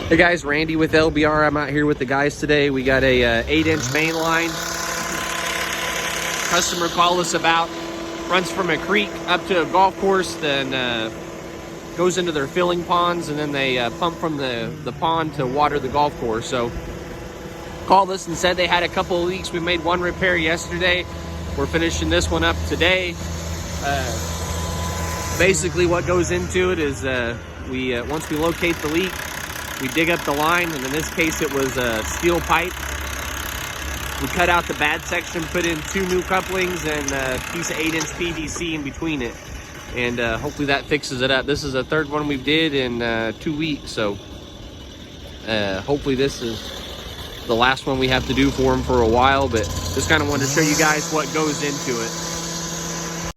Hey guys, Randy with LBR. I'm out here with the guys today. We got a 8-inch main line. Customer called us about. Runs from a creek up to a golf course, then goes into their filling ponds, and then they pump from the pond to water the golf course. So called us and said they had a couple of leaks. We made one repair yesterday. We're finishing this one up today. Basically what goes into it is once we locate the leak, we dig up the line, and in this case it was a steel pipe. We cut out the bad section, put in 2 new couplings and a piece of 8-inch PVC in between it. And hopefully that fixes it up. This is the third one we've did in 2 weeks, so hopefully this is the last one we have to do for them for a while, but just kind of wanted to show you guys what goes into it.